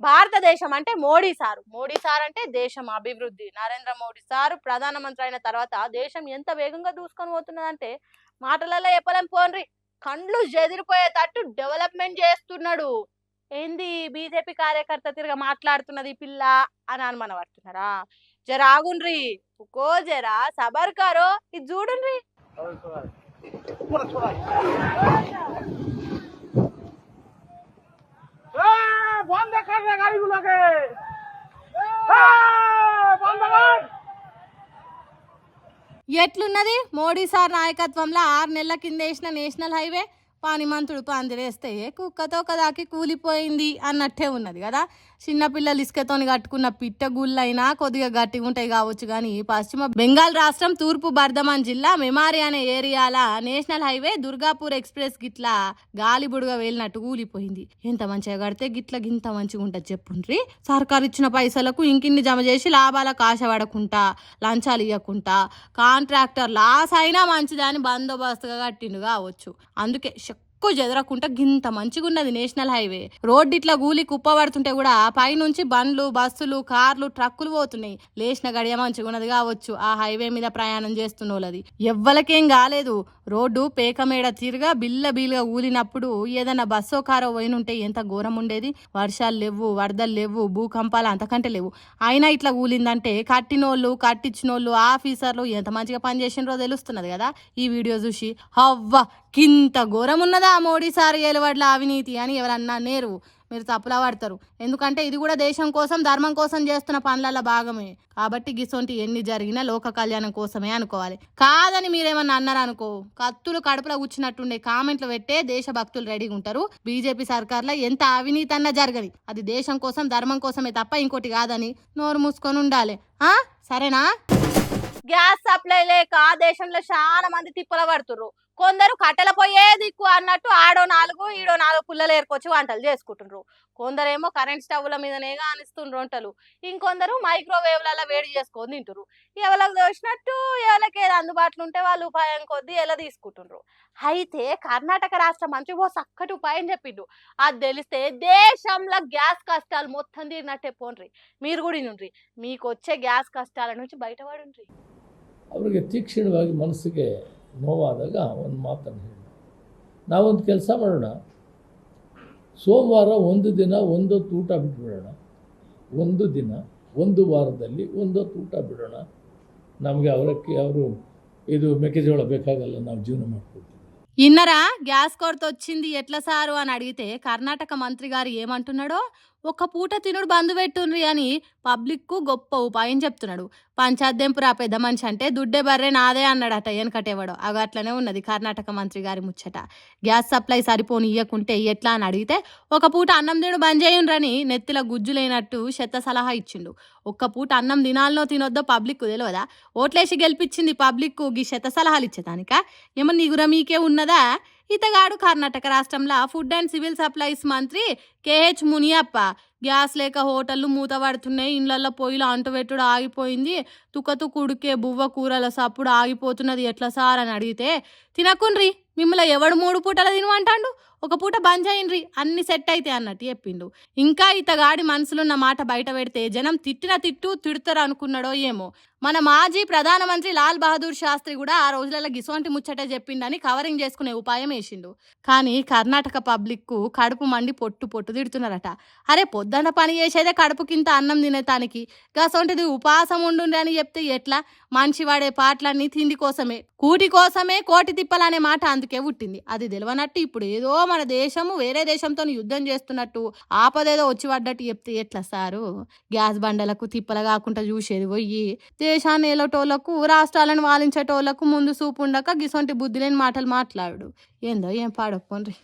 భారతదేశం అంటే మోడీ సార్ అంటే దేశం అభివృద్ధి. నరేంద్ర మోడీ సార్ ప్రధానమంత్రి అయిన తర్వాత దేశం ఎంత వేగంగా దూసుకొని పోతున్నదంటే మాటలలో చెప్పలేం పోన్రి. కండ్లు చెదిరిపోయేటట్టు డెవలప్మెంట్ చేస్తున్నాడు. ఏంది బీజేపీ కార్యకర్త తిరగ మాట్లాడుతున్నది ఈ పిల్ల అని అనుమానపడుతున్నారా? జర ఆగుండ్రి, ఉకో జర సబర్ కరో, ఇది చూడుండ్రి. বন্ধ কর রে গাড়িগুলোকে, বন্ধ কর। ఎట్లున్నది మోడీ సార్ నాయకత్వంలో 6 నెలల కింద వేసిన నేషనల్ హైవే పానిమంతుడు పందిరేస్తే కుక్కతో కదాకి కూలిపోయింది అన్నట్టే ఉన్నది కదా. చిన్నపిల్లలు ఇసుకతోని కట్టుకున్న పిట్టగుళ్ళైనా కొద్దిగా గట్టిగా ఉంటాయి కావచ్చు కానీ పశ్చిమ బెంగాల్ రాష్ట్రం తూర్పు బర్ధమాన్ జిల్లా మెమారి అనే ఏరియాల నేషనల్ హైవే దుర్గాపూర్ ఎక్స్ప్రెస్ గిట్లా గాలిబుడుగా వేలినట్టు కూలిపోయింది. ఎంత మంచిగా కడితే గిట్ల గింత మంచిగా ఉంటుంది చెప్పుండ్రి. సర్కారు ఇచ్చిన పైసలకు ఇంకిన్ని జమ చేసి లాభాలకు ఆశపడకుండా లంచాలు ఇవ్వకుండా కాంట్రాక్టర్ లాస్ అయినా మంచిదని బందోబస్తుగా కట్టిండు కావచ్చు. అందుకే ఎక్కువ చెదరకుండా గింత మంచిగా ఉన్నది నేషనల్ హైవే. రోడ్డు ఇట్లా గూలి కుప్ప పడుతుంటే కూడా పైనుంచి బండ్లు, బస్సులు, కార్లు, ట్రక్కులు పోతున్నాయి. లేచిన గడియ మంచిగా ఉన్నది కావచ్చు ఆ హైవే మీద ప్రయాణం చేస్తున్న వాళ్ళది. ఎవ్వలకేం కాలేదు. రోడ్డు పేకమేడ తీరుగా బిల్ల బీలుగా ఊలినప్పుడు ఏదైనా బస్సో కారో పోయినుంటే ఎంత ఘోరం ఉండేది. వర్షాలు లేవు, వరదలు లేవు, భూకంపాలు అంతకంటే లేవు. అయినా ఇట్లా ఊలిందంటే కట్టినోళ్ళు, కట్టించినోళ్ళు, ఆఫీసర్లు ఎంత మంచిగా పనిచేసినరో తెలుస్తున్నది కదా ఈ వీడియో చూసి. హవ్వ కింత ఘోరం ఉన్నదా మోడీ సార్ ఏలువడ్ల అవినీతి అని ఎవరన్నా నేరు మీరు తప్పులా పడతారు. ఎందుకంటే ఇది కూడా దేశం కోసం, ధర్మం కోసం చేస్తున్న పనులలో భాగమే. కాబట్టి గిసొంటి ఎన్ని జరిగినా లోక కళ్యాణం కోసమే అనుకోవాలి. కాదని మీరేమన్నా అన్నారు అనుకో, కత్తులు కడుపులో కూర్చున్నట్టుండే కామెంట్లు పెట్టే దేశభక్తులు రెడీగా ఉంటారు. బీజేపీ సర్కార్లో ఎంత అవినీతి అన్నా జరగని అది దేశం కోసం, ధర్మం కోసమే తప్ప ఇంకోటి కాదని నోరు మూసుకొని ఉండాలి. సరేనా? గ్యాస్ సప్లై లేక దేశంలో చాలా మంది తిప్పల పడుతుర్రు. కొందరు కట్టెల పోయే దిక్కు అన్నట్టు ఆడో 4 ఈడో 4 పుల్లలు ఏరుకొచ్చి వంటలు చేసుకుంటుండ్రు. కొందరేమో కరెంట్ స్టవ్ల మీదనేగా అనిస్తుండ్రు వంటలు. ఇంకొందరు మైక్రోవేవ్లలో వేడి చేసుకొని తింటుర్రు. ఎవరికి దోచినట్టు ఎవరికి ఏది అందుబాటులో ఉంటే వాళ్ళు ఉపాయం కొద్దీ ఎలా తీసుకుంటుండ్రు. అయితే కర్ణాటక రాష్ట్ర మంత్రి ఓ చక్కటి ఉపాయం చెప్పిండు. అది తెలిస్తే దేశంలో గ్యాస్ కష్టాలు మొత్తం తీరినట్టే పోన్రి. మీరు కూడా నుండ్రి, మీకు వచ్చే గ్యాస్ ಕಷ್ಟಾల నుంచి ಬಯಟಪಡುಂಡ್ರಿ. ಅವರಿಗೆ ತೀಕ್ಷ್ಣವಾಗಿ ಮನಸ್ಸಿಗೆ ನೋವಾದಾಗ ಒಂದು ಮಾತನ್ನು ಹೇಳಿ ನಾವೊಂದು ಕೆಲಸ ಮಾಡೋಣ, ಸೋಮವಾರ ಒಂದು ದಿನ ಒಂದೊತ್ತು ಊಟ ಬಿಟ್ಬಿಡೋಣ, ಒಂದು ದಿನ ಒಂದು ವಾರದಲ್ಲಿ ಒಂದೊತ್ತು ಊಟ ಬಿಡೋಣ, ನಮಗೆ ಅವರಕ್ಕೆ ಅವರು ಇದು ಮೆಕ್ಕೆಜೋಳ ಬೇಕಾಗಲ್ಲ, ನಾವು ಜೀವನ ಮಾಡ್ಕೊಳ್ತೀವಿ. ఇన్నరా గ్యాస్ కొరత వచ్చింది ఎట్లా సారు అని అడిగితే కర్ణాటక మంత్రి గారు ఏమంటున్నాడో, ఒక్క పూట తినుడు బంధు పెట్టుండ్రి అని పబ్లిక్ కు గొప్ప ఉపాయం చెప్తున్నాడు. పంచాద్దెంపురా పెద్ద మనిషి అంటే దుడ్డే బర్రే నాదే అన్నాడట వెనకటేవాడు. అవి అట్లనే ఉన్నది కర్ణాటక మంత్రి గారి ముచ్చట. గ్యాస్ సప్లై సరిపోని ఇయ్యకుంటే ఎట్లా అని అడిగితే ఒక పూట అన్నం తినడు బంద్ చేయుండ్రని నెత్తిల గుజ్జు లేనట్టు చెత్త సలహా ఇచ్చిండు. ఒక్క పూట అన్నం తినాలనో తినొద్దో పబ్లిక్ తెలియదా? ఓట్లేసి గెలిపించింది పబ్లిక్ గీ చెత్త సలహాలు ఇచ్చేదానిక? ఏమన్నా నిగుర మీకే ఉన్నదా? ఇతగాడు కర్ణాటక రాష్ట్రంలో ఫుడ్ అండ్ సివిల్ సప్లైస్ మంత్రి కేహెచ్ మునియప్ప గ్యాస్ లేక హోటళ్లు మూతపడుతున్నాయి, ఇండ్లల్లో పొయ్యిలు అంటుపెట్టుడు ఆగిపోయింది, తుకతుకు ఉడికే బువ్వ కూరల సప్పుడు ఆగిపోతున్నది ఎట్లా సార్ అని అడిగితే, తినకుండ్రి మిమ్మల్ని ఎవడు 3 పూటలు తినమంటాడు, ఒక పూట బంద్ చేయండ్రి అన్ని సెట్ అయితే అన్నట్టు చెప్పిండు. ఇంకా ఇతగాడి మనసులున్న మాట బయట పెడితే జనం తిట్టిన తిట్టు తిడతారు అనుకున్నాడో ఏమో. మన మాజీ ప్రధానమంత్రి లాల్ బహదూర్ శాస్త్రి కూడా ఆ రోజులలో గిసోంటి ముచ్చటే చెప్పిండని కవరింగ్ చేసుకునే ఉపాయం వేసిండు. కానీ కర్ణాటక పబ్లిక్ కు కడుపు మండి పొట్టు పొట్టు తిడుతున్నారట. అరే పొద్దున్న పని చేసేదే కడుపుకింత అన్నం తినేతానికి, గసొంటిది ఉపాసం ఉండుండి అని చెప్తే ఎట్లా? మనిషి వాడే పాటలన్నీ తిండి కోసమే, కూటి కోసమే కోటి తిప్పలనే మాట అందుకే పుట్టింది. అది తెలియనట్టు ఇప్పుడు ఏదో మన దేశము వేరే దేశంతో యుద్ధం చేస్తున్నట్టు ఆపదేదో వచ్చి పడ్డట్టు చెప్తే ఎట్లా సారు? గ్యాస్ బండలకు తిప్పల కాకుండా చూసేది పోయి దేశాన్ని ఏలోటోళ్లకు, రాష్ట్రాలను వాలించేటోళ్లకు ముందు చూపు ఉండక గిసొంటి బుద్ధి లేని మాటలు మాట్లాడు. ఏందో ఏం పాడకపోండ్రి.